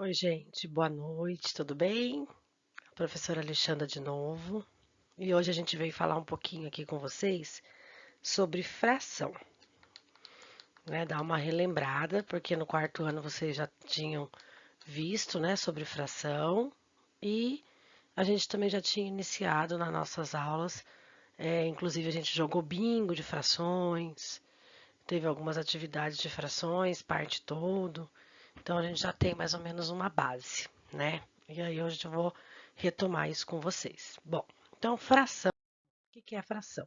Oi, gente, boa noite, tudo bem? Professora Alexandra de novo. E hoje a gente veio falar um pouquinho aqui com vocês sobre fração, né? Dar uma relembrada, porque no quarto ano vocês já tinham visto, né, sobre fração e a gente também já tinha iniciado nas nossas aulas. Inclusive a gente jogou bingo de frações, teve algumas atividades de frações, parte todo. Então a gente já tem mais ou menos uma base, né? E aí hoje eu vou retomar isso com vocês. Bom, então fração. O que é fração?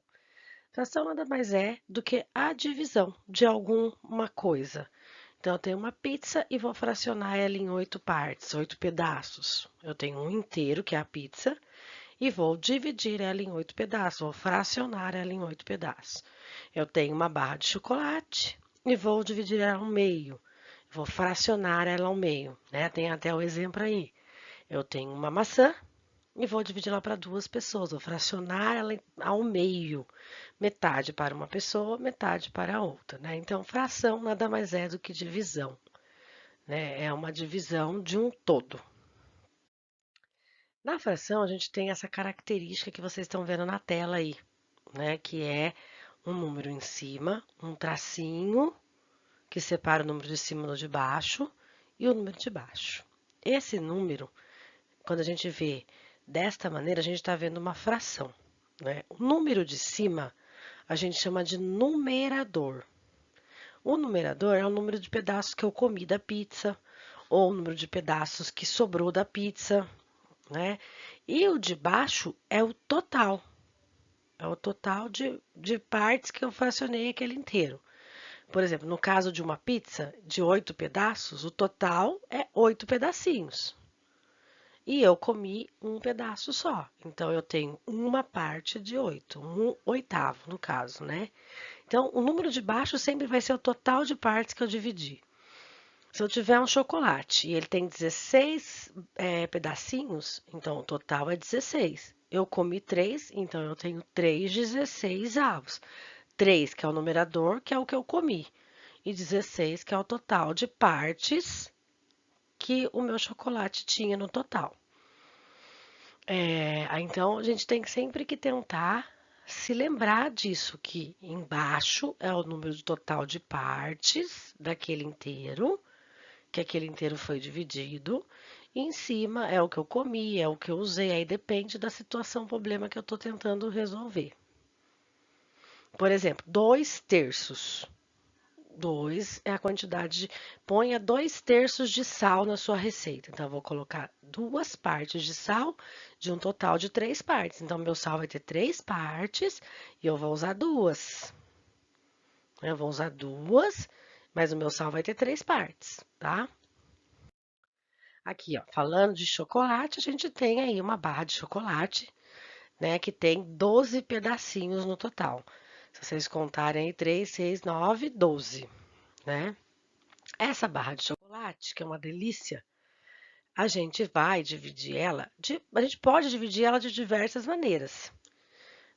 Fração nada mais é do que a divisão de alguma coisa. Então eu tenho uma pizza e vou fracionar ela em 8 partes, 8 pedaços. Eu tenho um inteiro, que é a pizza, e vou dividir ela em 8 pedaços, vou fracionar ela em 8 pedaços. Eu tenho uma barra de chocolate e vou dividir ela ao meio. Vou fracionar ela ao meio, né? Tem até o exemplo aí. Eu tenho uma maçã e vou dividi-la para 2 pessoas. Vou fracionar ela ao meio. Metade para uma pessoa, metade para a outra, né? Então, fração nada mais é do que divisão, né? É uma divisão de um todo. Na fração, a gente tem essa característica que vocês estão vendo na tela aí, né? Que é um número em cima, um tracinho que separa o número de cima do de baixo e o número de baixo. Esse número, quando a gente vê desta maneira, a gente está vendo uma fração, né? O número de cima a gente chama de numerador. O numerador é o número de pedaços que eu comi da pizza, ou o número de pedaços que sobrou da pizza, né? E o de baixo é o total. É o total de partes que eu fracionei aquele inteiro. Por exemplo, no caso de uma pizza de 8 pedaços, o total é 8 pedacinhos. E eu comi um pedaço só. Então, eu tenho uma parte de 8, um oitavo, no caso, né? Então, o número de baixo sempre vai ser o total de partes que eu dividi. Se eu tiver um chocolate e ele tem 16 pedacinhos, então o total é 16. Eu comi 3, então eu tenho 3 16 avos. 3, que é o numerador, que é o que eu comi. E 16, que é o total de partes que o meu chocolate tinha no total. Então, a gente tem sempre que tentar se lembrar disso, que embaixo é o número total de partes daquele inteiro, que aquele inteiro foi dividido, e em cima é o que eu comi, é o que eu usei, aí depende da situação, problema que eu estou tentando resolver. Por exemplo, 2 terços. 2 é a quantidade de. Ponha 2 terços de sal na sua receita. Então, eu vou colocar 2 partes de sal de um total de 3 partes. Então, meu sal vai ter 3 partes e eu vou usar duas. Eu vou usar duas, mas o meu sal vai ter 3 partes, tá? Aqui, ó, falando de chocolate, a gente tem aí uma barra de chocolate, né, que tem 12 pedacinhos no total. Se vocês contarem aí, 3, 6, 9, 12, né? Essa barra de chocolate, que é uma delícia, a gente vai dividir ela, a gente pode dividir ela de diversas maneiras,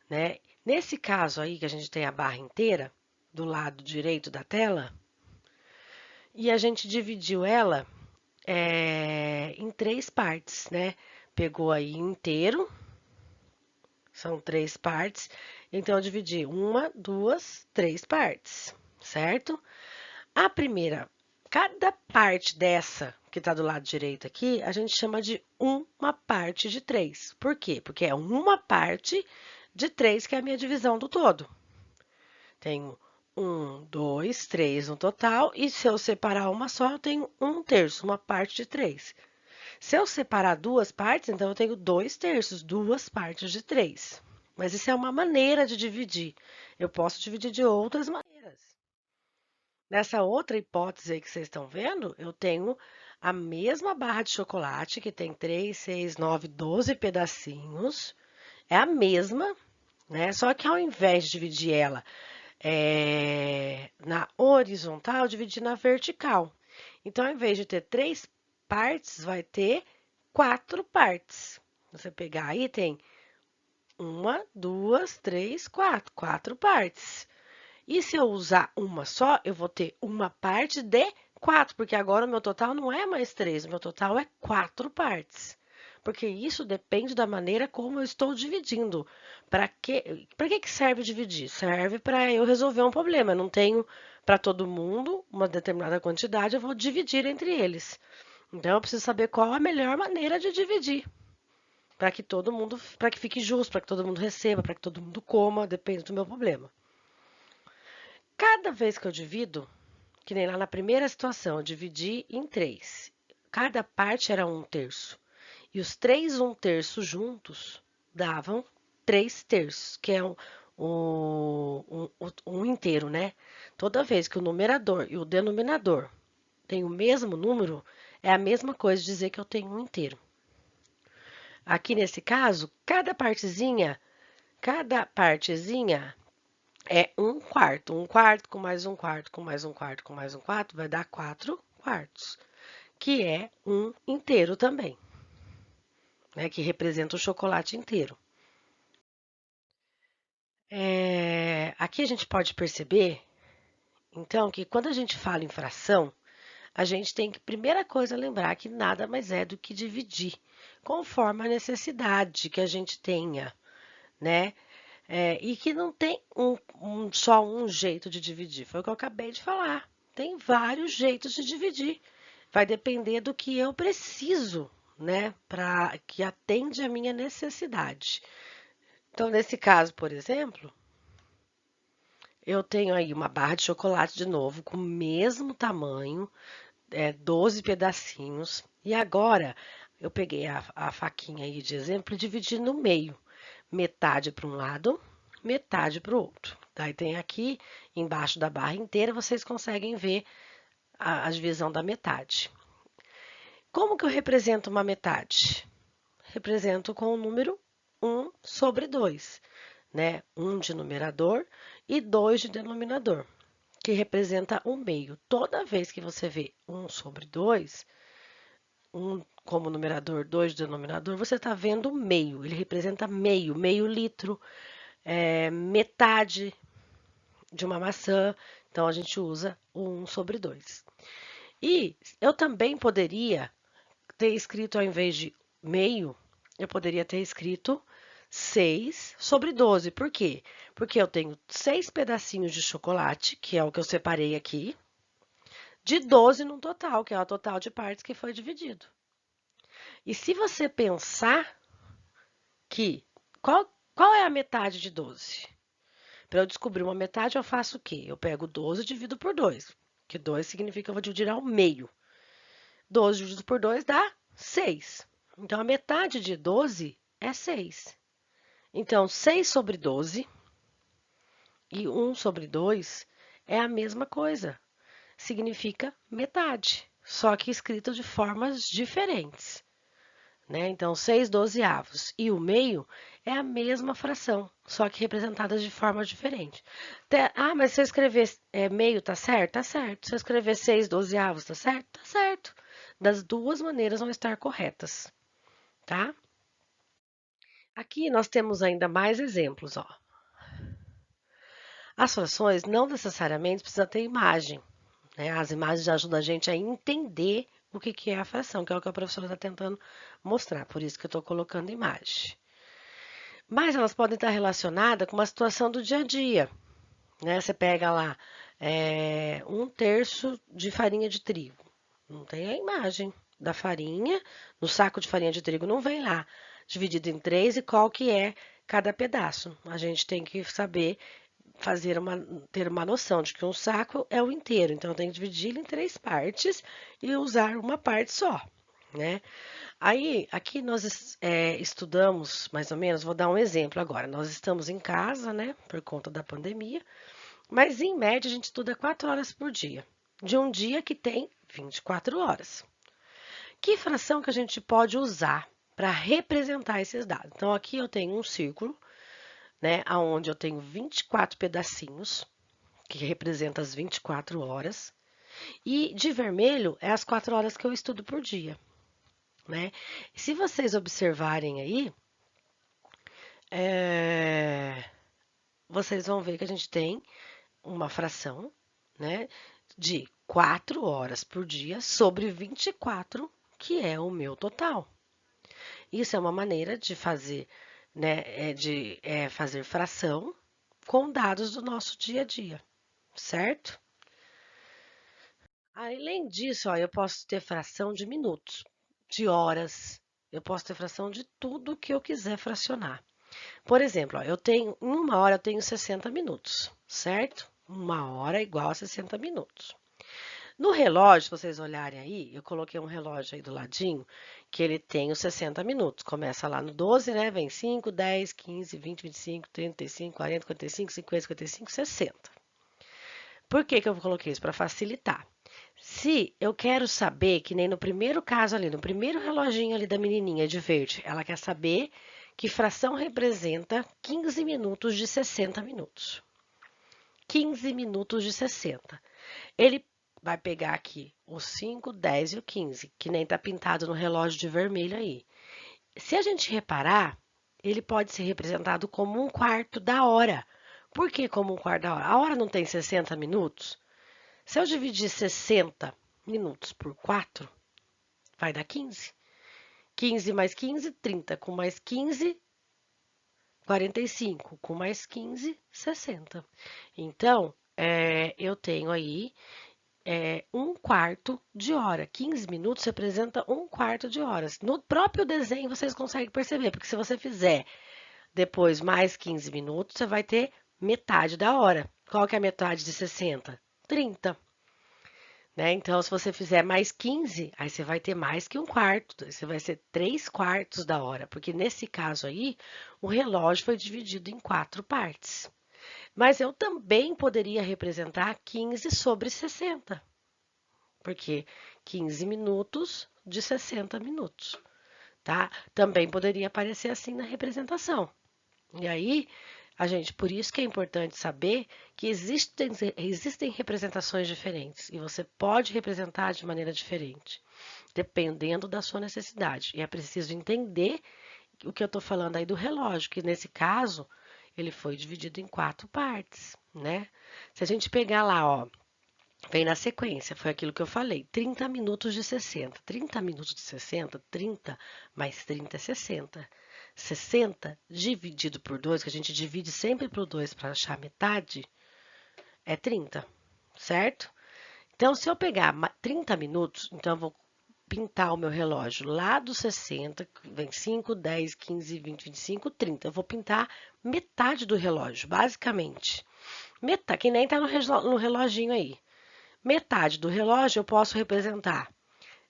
né? Nesse caso aí, que a gente tem a barra inteira, do lado direito da tela, e a gente dividiu ela em 3 partes, né? Pegou aí inteiro, são 3 partes, então eu dividi uma, duas, 3 partes, certo? A primeira, cada parte dessa que está do lado direito aqui, a gente chama de uma parte de 3. Por quê? Porque é uma parte de 3 que é a minha divisão do todo. Tenho 1, 2, 3 no total, e se eu separar uma só, eu tenho 1 terço, uma parte de 3. Se eu separar 2 partes, então eu tenho 2 terços, 2 partes de 3. Mas isso é uma maneira de dividir. Eu posso dividir de outras maneiras. Nessa outra hipótese aí que vocês estão vendo, eu tenho a mesma barra de chocolate, que tem 3, 6, 9, 12 pedacinhos. É a mesma, né? Só que ao invés de dividir ela na horizontal, eu dividi na vertical. Então, ao invés de ter 3 partes, vai ter 4 partes. Você pegar aí, tem uma, duas, três, quatro. 4 partes. E se eu usar uma só, eu vou ter uma parte de 4, porque agora o meu total não é mais 3, o meu total é 4 partes. Porque isso depende da maneira como eu estou dividindo. Para que serve dividir? Serve para eu resolver um problema. Eu não tenho para todo mundo uma determinada quantidade, eu vou dividir entre eles. Então eu preciso saber qual a melhor maneira de dividir, para que todo mundo, para que fique justo, para que todo mundo receba, para que todo mundo coma, depende do meu problema. Cada vez que eu divido, que nem lá na primeira situação, eu dividi em 3. Cada parte era 1/3. E os 3 1/3 juntos davam 3/3, que é um inteiro, né? Toda vez que o numerador e o denominador têm o mesmo número, é a mesma coisa dizer que eu tenho um inteiro. Aqui nesse caso, cada partezinha é 1/4. 1/4 com mais 1/4 com mais 1/4 com mais 1/4 vai dar 4/4, que é um inteiro também, né? Que representa o chocolate inteiro. Aqui a gente pode perceber, então, que quando a gente fala em fração, a gente tem que, primeira coisa, lembrar que nada mais é do que dividir, conforme a necessidade que a gente tenha, né? E que não tem só um jeito de dividir, foi o que eu acabei de falar. Tem vários jeitos de dividir. Vai depender do que eu preciso, né? Para que atende a minha necessidade. Então, nesse caso, por exemplo, eu tenho aí uma barra de chocolate de novo, com o mesmo tamanho, 12 pedacinhos. E agora, eu peguei a faquinha aí de exemplo e dividi no meio. Metade para um lado, metade para o outro. Daí tem aqui, embaixo da barra inteira, vocês conseguem ver a divisão da metade. Como que eu represento uma metade? Represento com o número 1/2, né? 1 de numerador e 2 de denominador, que representa o meio. Toda vez que você vê 1/2, 1 como numerador, 2 de denominador, você está vendo o meio. Ele representa meio litro, metade de uma maçã. Então, a gente usa o 1/2. E eu também poderia ter escrito, ao invés de meio, eu poderia ter escrito 6/12. Por quê? Porque eu tenho 6 pedacinhos de chocolate, que é o que eu separei aqui, de 12 no total, que é o total de partes que foi dividido. E se você pensar que qual é a metade de 12? Para eu descobrir uma metade, eu faço o quê? Eu pego 12 e divido por 2, que 2 significa que eu vou dividir ao meio. 12 dividido por 2 dá 6. Então, a metade de 12 é 6. Então, 6/12 e 1/2 é a mesma coisa. Significa metade, só que escrito de formas diferentes, né? Então, 6/12 e o meio é a mesma fração, só que representadas de forma diferente. Mas se eu escrever meio, tá certo? Tá certo. Se eu escrever 6/12, tá certo? Tá certo. Das duas maneiras vão estar corretas, tá? Aqui nós temos ainda mais exemplos, ó. As frações não necessariamente precisam ter imagem, né? As imagens ajudam a gente a entender o que é a fração, que é o que a professora está tentando mostrar, por isso que eu estou colocando imagem. Mas elas podem estar relacionadas com uma situação do dia a dia, né? Você pega lá 1/3 de farinha de trigo, não tem a imagem da farinha, no saco de farinha de trigo não vem lá, dividido em 3 e qual que é cada pedaço. A gente tem que saber ter uma noção de que um saco é o inteiro, então eu tenho que dividi-lo em 3 partes e usar uma parte só, né? Aí, aqui nós estudamos, mais ou menos, vou dar um exemplo agora. Nós estamos em casa, né, por conta da pandemia, mas em média a gente estuda 4 horas por dia, de um dia que tem 24 horas. Que fração que a gente pode usar para representar esses dados? Então, aqui eu tenho um círculo, né, onde eu tenho 24 pedacinhos, que representa as 24 horas, e de vermelho é as 4 horas que eu estudo por dia, né? Se vocês observarem aí, vocês vão ver que a gente tem uma fração, né, de 4 horas por dia sobre 24, que é o meu total. Isso é uma maneira de fazer, né, fazer fração com dados do nosso dia a dia, certo? Além disso, ó, eu posso ter fração de minutos, de horas, eu posso ter fração de tudo que eu quiser fracionar. Por exemplo, ó, em uma hora eu tenho 60 minutos, certo? Uma hora igual a 60 minutos. No relógio, se vocês olharem aí, eu coloquei um relógio aí do ladinho, que ele tem os 60 minutos. Começa lá no 12, né? Vem 5, 10, 15, 20, 25, 35, 40, 45, 50, 55, 60. Por que que eu coloquei isso? Para facilitar. Se eu quero saber, que nem no primeiro caso ali, no primeiro reloginho ali da menininha de verde, ela quer saber que fração representa 15 minutos de 60 minutos. 15 minutos de 60. Ele vai pegar aqui o 5, 10 e o 15, que nem está pintado no relógio de vermelho aí. Se a gente reparar, ele pode ser representado como um quarto da hora. Por que como um quarto da hora? A hora não tem 60 minutos? Se eu dividir 60 minutos por 4, vai dar 15. 15 mais 15, 30. Com mais 15, 45. Com mais 15, 60. Então, eu tenho aí um quarto de hora. 15 minutos representa um quarto de horas. No próprio desenho vocês conseguem perceber, porque se você fizer depois mais 15 minutos, você vai ter metade da hora. Qual que é a metade de 60? 30. Né? Então, se você fizer mais 15, aí você vai ter mais que um quarto, você vai ser 3 quartos da hora, porque nesse caso aí, o relógio foi dividido em 4 partes. Mas eu também poderia representar 15 sobre 60, porque 15 minutos de 60 minutos, tá? Também poderia aparecer assim na representação. E aí, por isso que é importante saber que existem representações diferentes e você pode representar de maneira diferente, dependendo da sua necessidade. E é preciso entender o que eu estou falando aí do relógio, que nesse caso ele foi dividido em 4 partes, né? Se a gente pegar lá, ó, vem na sequência, foi aquilo que eu falei, 30 minutos de 60. 30 minutos de 60, 30 mais 30 é 60. 60 dividido por 2, que a gente divide sempre por 2 para achar metade, é 30, certo? Então, se eu pegar 30 minutos, então eu vou pintar o meu relógio lá dos 60, vem 5, 10, 15, 20, 25, 30. Eu vou pintar metade do relógio, basicamente. Metade, que nem tá no reloginho aí. Metade do relógio eu posso representar.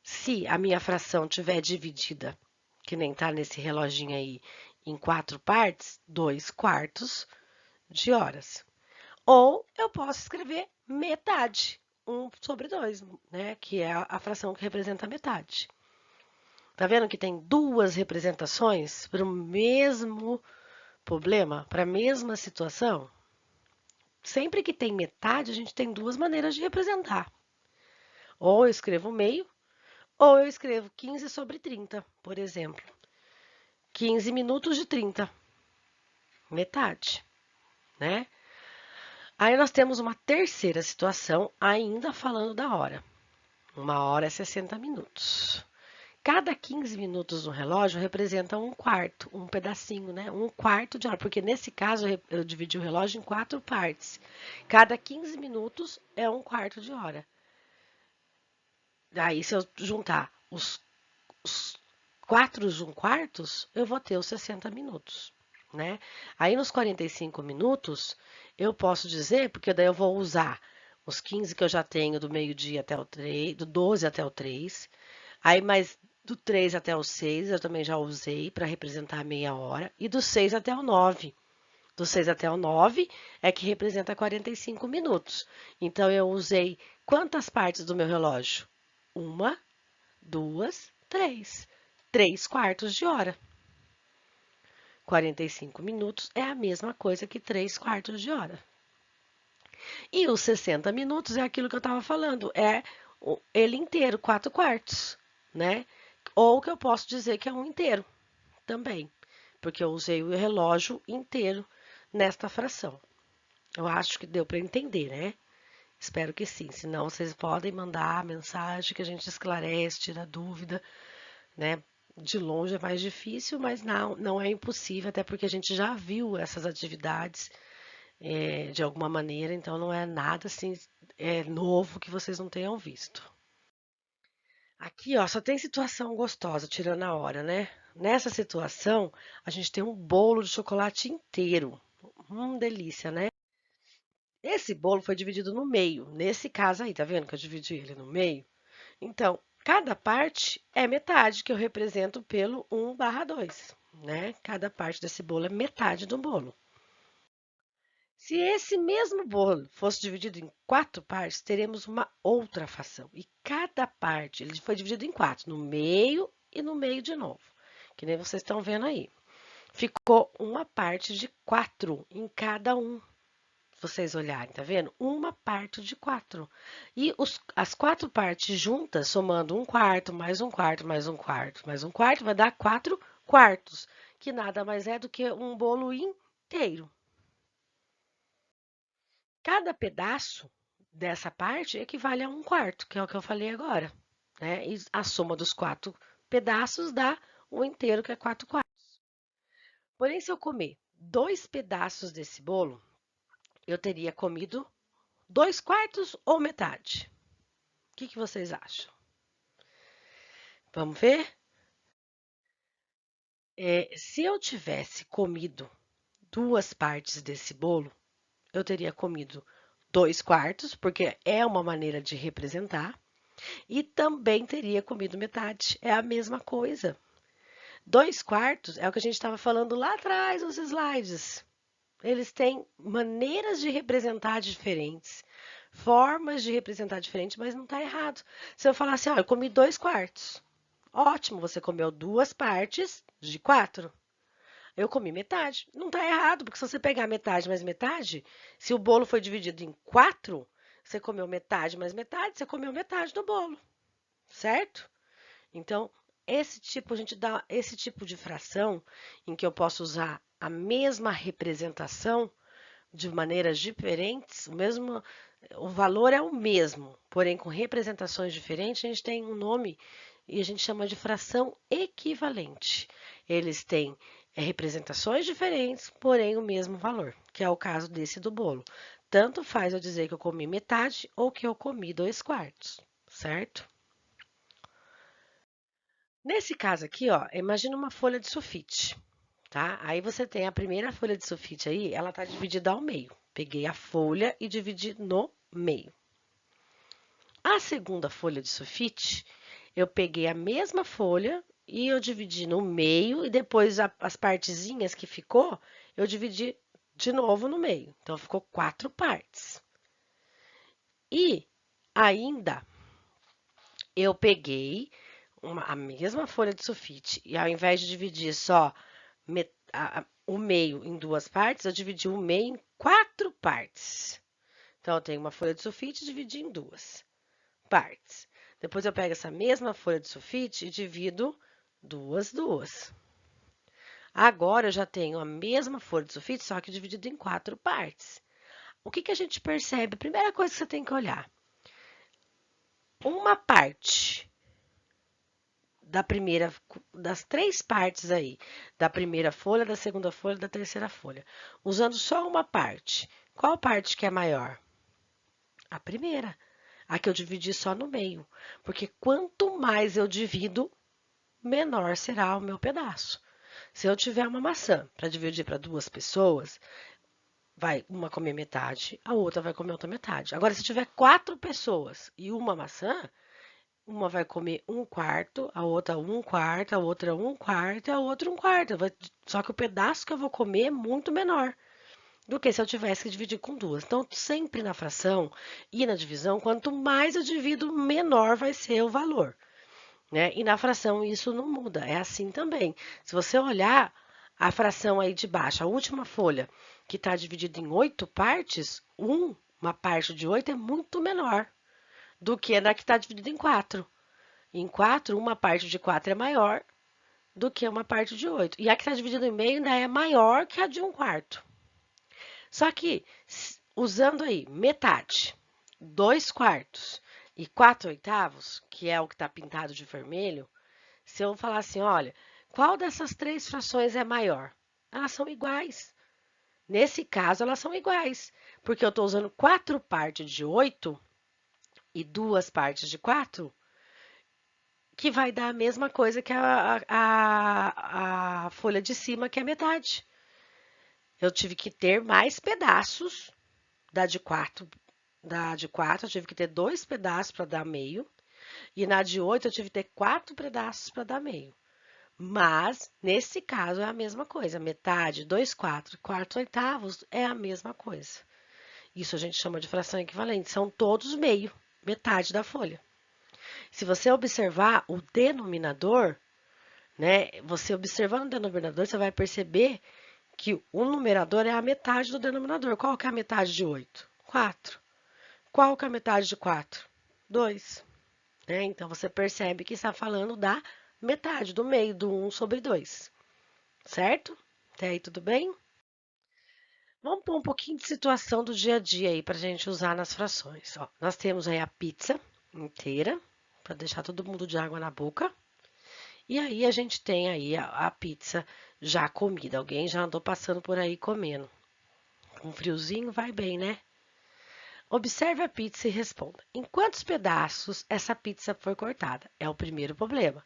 Se a minha fração tiver dividida, que nem está nesse reloginho aí, em 4 partes, 2 quartos de horas. Ou eu posso escrever metade, 1/2, né? Que é a fração que representa a metade. Tá vendo que tem duas representações para o mesmo problema, para a mesma situação? Sempre que tem metade, a gente tem duas maneiras de representar. Ou eu escrevo meio, ou eu escrevo 15 sobre 30, por exemplo. 15 minutos de 30, metade, né? Aí nós temos uma terceira situação, ainda falando da hora. Uma hora é 60 minutos. Cada 15 minutos no relógio representa um quarto, um pedacinho, né? Um quarto de hora, porque nesse caso eu dividi o relógio em 4 partes. Cada 15 minutos é um quarto de hora. Daí, se eu juntar os 4 de um quartos, eu vou ter os 60 minutos, né? Aí, nos 45 minutos, eu posso dizer, porque daí eu vou usar os 15 que eu já tenho do meio-dia até o 3, do 12 até o 3, aí mais do 3 até o 6 eu também já usei para representar a meia hora, e do 6 até o 9. Do 6 até o 9 é que representa 45 minutos. Então, eu usei quantas partes do meu relógio? Uma, duas, três. 3 quartos de hora. 45 minutos é a mesma coisa que 3 quartos de hora. E os 60 minutos é aquilo que eu estava falando, é ele inteiro, 4 quartos, né? Ou que eu posso dizer que é um inteiro também, porque eu usei o relógio inteiro nesta fração. Eu acho que deu para entender, né? Espero que sim. Se não, vocês podem mandar a mensagem que a gente esclarece, tira dúvida, né? De longe é mais difícil, mas não é impossível, até porque a gente já viu essas atividades de alguma maneira, então não é nada assim novo que vocês não tenham visto. Aqui, ó, só tem situação gostosa, tirando a hora, né? Nessa situação, a gente tem um bolo de chocolate inteiro. Delícia, né? Esse bolo foi dividido no meio. Nesse caso aí, tá vendo que eu dividi ele no meio? Então, cada parte é metade, que eu represento pelo 1/2, né? Cada parte desse bolo é metade do bolo. Se esse mesmo bolo fosse dividido em 4 partes, teremos uma outra fração. E cada parte, ele foi dividido em 4, no meio e no meio de novo, que nem vocês estão vendo aí. Ficou uma parte de 4 em cada um. Vocês olharem, tá vendo? Uma parte de 4. E as 4 partes juntas, somando 1/4, mais 1/4, mais 1/4, mais 1/4, vai dar 4 quartos, que nada mais é do que um bolo inteiro. Cada pedaço dessa parte equivale a 1/4, que é o que eu falei agora, né? E a soma dos 4 pedaços dá o inteiro, que é 4 quartos. Porém, se eu comer 2 pedaços desse bolo, eu teria comido 2 quartos ou metade? O que vocês acham? Vamos ver? Se eu tivesse comido 2 partes desse bolo, eu teria comido 2 quartos, porque é uma maneira de representar. E também teria comido metade. É a mesma coisa. 2 quartos é o que a gente estava falando lá atrás nos slides. Eles têm maneiras de representar diferentes, formas de representar diferentes, mas não está errado. Se eu falar assim, ó, eu comi 2 quartos. Ótimo, você comeu 2 partes de 4. Eu comi metade. Não está errado, porque se você pegar metade mais metade, se o bolo foi dividido em 4, você comeu metade mais metade, você comeu metade do bolo. Certo? Então, a gente dá esse tipo de fração em que eu posso usar a mesma representação de maneiras diferentes, o valor é o mesmo, porém com representações diferentes, a gente tem um nome e a gente chama de fração equivalente. Eles têm representações diferentes, porém o mesmo valor, que é o caso desse do bolo. Tanto faz eu dizer que eu comi metade ou que eu comi 2 quartos, certo? Nesse caso aqui, ó, imagina uma folha de sulfite, tá? Aí você tem a primeira folha de sulfite aí, ela tá dividida ao meio. Peguei a folha e dividi no meio. A segunda folha de sulfite, eu peguei a mesma folha e eu dividi no meio e depois as partezinhas que ficou, eu dividi de novo no meio. Então ficou 4 partes. E ainda eu peguei a mesma folha de sulfite e ao invés de dividir só o meio em 2 partes, eu dividi o meio em 4 partes. Então, eu tenho uma folha de sulfite e dividi em 2 partes. Depois, eu pego essa mesma folha de sulfite e divido duas. Agora, eu já tenho a mesma folha de sulfite, só que dividida em 4 partes. O que a gente percebe? A primeira coisa que você tem que olhar. Uma parte das 3 partes aí, da primeira folha, da segunda folha, da terceira folha, usando só uma parte, qual parte que é maior? A primeira, a que eu dividi só no meio, porque quanto mais eu divido, menor será o meu pedaço. Se eu tiver uma maçã para dividir para 2 pessoas, vai uma comer metade, a outra vai comer outra metade. Agora, se tiver 4 pessoas e uma maçã, uma vai comer 1/4, a outra 1/4, a outra 1/4 e a outra 1/4. Só que o pedaço que eu vou comer é muito menor do que se eu tivesse que dividir com 2. Então, sempre na fração e na divisão, quanto mais eu divido, menor vai ser o valor, né? E na fração isso não muda, é assim também. Se você olhar a fração aí de baixo, a última folha, que está dividida em 8 partes, uma parte de 8 é muito menor do que na que está dividida em 4. Em 4, uma parte de 4 é maior do que uma parte de 8. E a que está dividida em meio ainda é maior que a de 1/4. Só que, usando aí metade, 2/4 e 4/8, que é o que está pintado de vermelho, se eu falar assim, olha, qual dessas três frações é maior? Elas são iguais. Nesse caso, elas são iguais, porque eu estou usando 4 partes de 8 e 2 partes de 4, que vai dar a mesma coisa que a folha de cima, que é metade. Eu tive que ter mais pedaços da de 4. Da de 4, eu tive que ter 2 pedaços para dar meio. E na de 8, eu tive que ter 4 pedaços para dar meio. Mas, nesse caso, é a mesma coisa. Metade, 2/4 e 4/8 é a mesma coisa. Isso a gente chama de fração equivalente. São todos meio, metade da folha. Se você observar o denominador, né? Você observando o denominador, você vai perceber que o numerador é a metade do denominador. Qual que é a metade de 8? 4. Qual que é a metade de 4? 2. Né? Então, você percebe que está falando da metade, do meio, do 1/2. Certo? Até aí tudo bem? Vamos pôr um pouquinho de situação do dia a dia aí para a gente usar nas frações. Ó, nós temos aí a pizza inteira, para deixar todo mundo de água na boca. E aí a gente tem aí a pizza já comida. Alguém já andou passando por aí comendo. Um friozinho vai bem, né? Observe a pizza e responda. Em quantos pedaços essa pizza foi cortada? É o primeiro problema.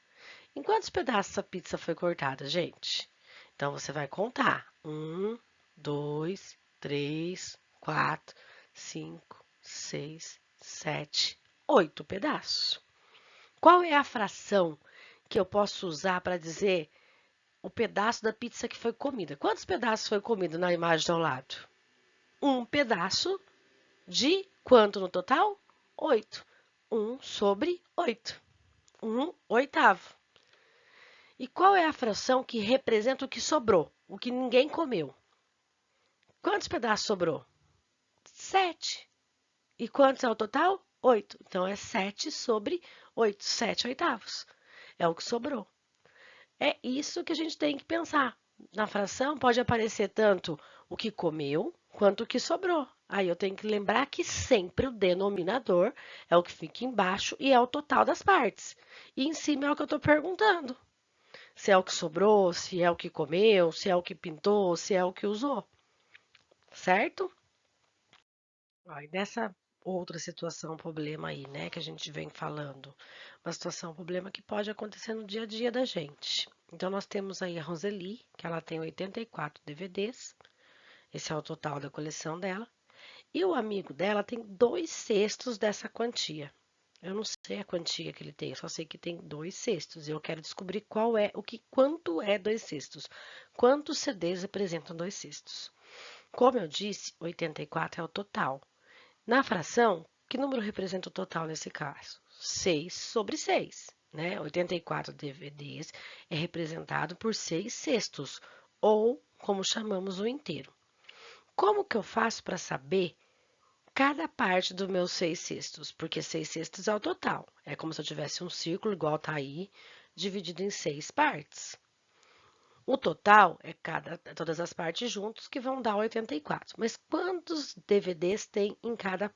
Em quantos pedaços essa pizza foi cortada, gente? Então você vai contar. 1, 2, 3, 4, 5, 6, 7, 8 pedaços. Qual é a fração que eu posso usar para dizer o pedaço da pizza que foi comida? Quantos pedaços foi comido na imagem ao lado? Um pedaço de quanto no total? 8. 1/8. 1/8. E qual é a fração que representa o que sobrou? O que ninguém comeu? Quantos pedaços sobrou? 7. E quantos é o total? 8. Então, é 7/8. 7/8. É o que sobrou. É isso que a gente tem que pensar. Na fração pode aparecer tanto o que comeu quanto o que sobrou. Aí eu tenho que lembrar que sempre o denominador é o que fica embaixo e é o total das partes. E em cima é o que eu estou perguntando. Se é o que sobrou, se é o que comeu, se é o que pintou, se é o que usou. Certo? Ó, e nessa outra situação, problema aí, né, que a gente vem falando. Uma situação, problema que pode acontecer no dia a dia da gente. Então, nós temos aí a Roseli, que ela tem 84 DVDs. Esse é o total da coleção dela. E o amigo dela tem 2/6 dessa quantia. Eu não sei a quantia que ele tem, eu só sei que tem 2/6. E eu quero descobrir quanto é 2/6. Quantos CDs representam 2/6? Como eu disse, 84 é o total. Na fração, que número representa o total nesse caso? 6/6, né? 84 DVDs é representado por 6/6, ou como chamamos o inteiro. Como que eu faço para saber cada parte do meu 6/6? Porque 6/6 é o total. É como se eu tivesse um círculo, igual tá aí, dividido em 6 partes. O total é todas as partes juntos, que vão dar 84. Mas quantos DVDs tem em cada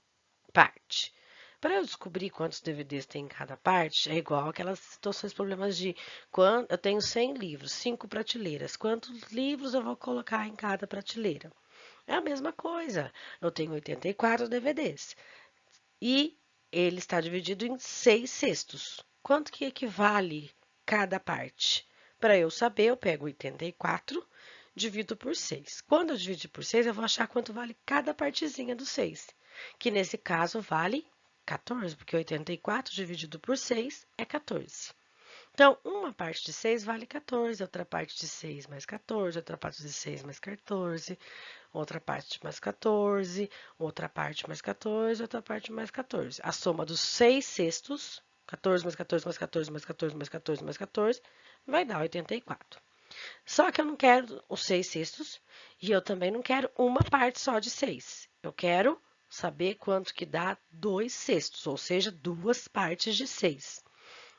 parte? Para eu descobrir quantos DVDs tem em cada parte, é igual aquelas situações, problemas de quando eu tenho 100 livros, 5 prateleiras. Quantos livros eu vou colocar em cada prateleira? É a mesma coisa. Eu tenho 84 DVDs e ele está dividido em 6/6. Quanto que equivale cada parte? Para eu saber, eu pego 84, divido por 6. Quando eu dividir por 6, eu vou achar quanto vale cada partezinha do 6, que nesse caso vale 14, porque 84 dividido por 6 é 14. Então, uma parte de 6 vale 14, outra parte de 6 mais 14, outra parte de 6 mais 14, outra parte mais 14, outra parte mais 14, outra parte mais 14. A soma dos 6/6, 14 mais 14 mais 14 mais 14 mais 14 mais 14, vai dar 84. Só que eu não quero os 6/6 e eu também não quero uma parte só de 6. Eu quero saber quanto que dá 2/6, ou seja, duas partes de 6.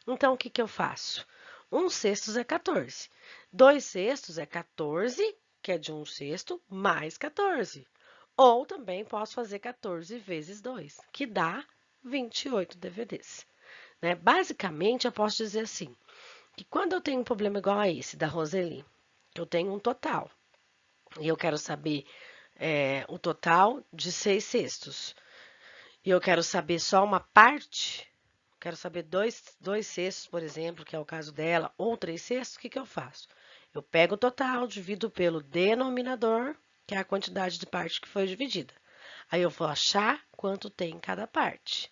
Então, o que que eu faço? 1/6 é 14. 2/6 é 14, que é de 1/6, mais 14. Ou também posso fazer 14 vezes 2, que dá 28 DVDs. Né? Basicamente, eu posso dizer assim, que quando eu tenho um problema igual a esse da Roseli, eu tenho um total, e eu quero saber o total de 6 cestos, e eu quero saber só uma parte, quero saber dois cestos, por exemplo, que é o caso dela, ou 3 cestos, o que eu faço? Eu pego o total, divido pelo denominador, que é a quantidade de parte que foi dividida. Aí eu vou achar quanto tem em cada parte.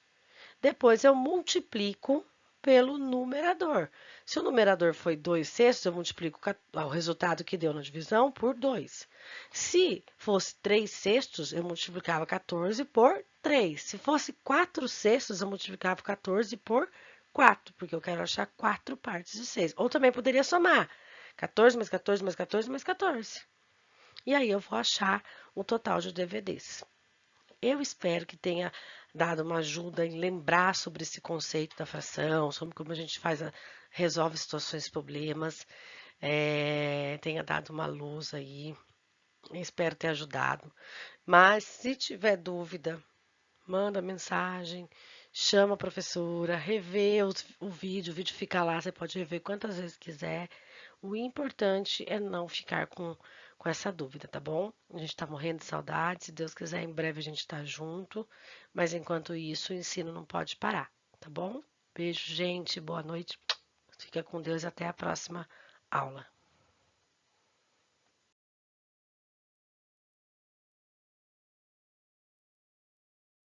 Depois eu multiplico pelo numerador. Se o numerador foi 2 sextos, eu multiplico o resultado que deu na divisão por 2. Se fosse 3 sextos, eu multiplicava 14 por 3. Se fosse 4 sextos, eu multiplicava 14 por 4, porque eu quero achar 4 partes de 6. Ou também poderia somar 14 mais 14 mais 14 mais 14. E aí eu vou achar o total de DVDs. Eu espero que tenha dado uma ajuda em lembrar sobre esse conceito da fração, sobre como a gente resolve situações e problemas, tenha dado uma luz aí. Espero ter ajudado. Mas se tiver dúvida, manda mensagem, chama a professora, revê o vídeo fica lá, você pode rever quantas vezes quiser. O importante é não ficar com essa dúvida, tá bom? A gente tá morrendo de saudade, se Deus quiser, em breve a gente tá junto, mas enquanto isso, o ensino não pode parar, tá bom? Beijo, gente, boa noite, fica com Deus e até a próxima aula.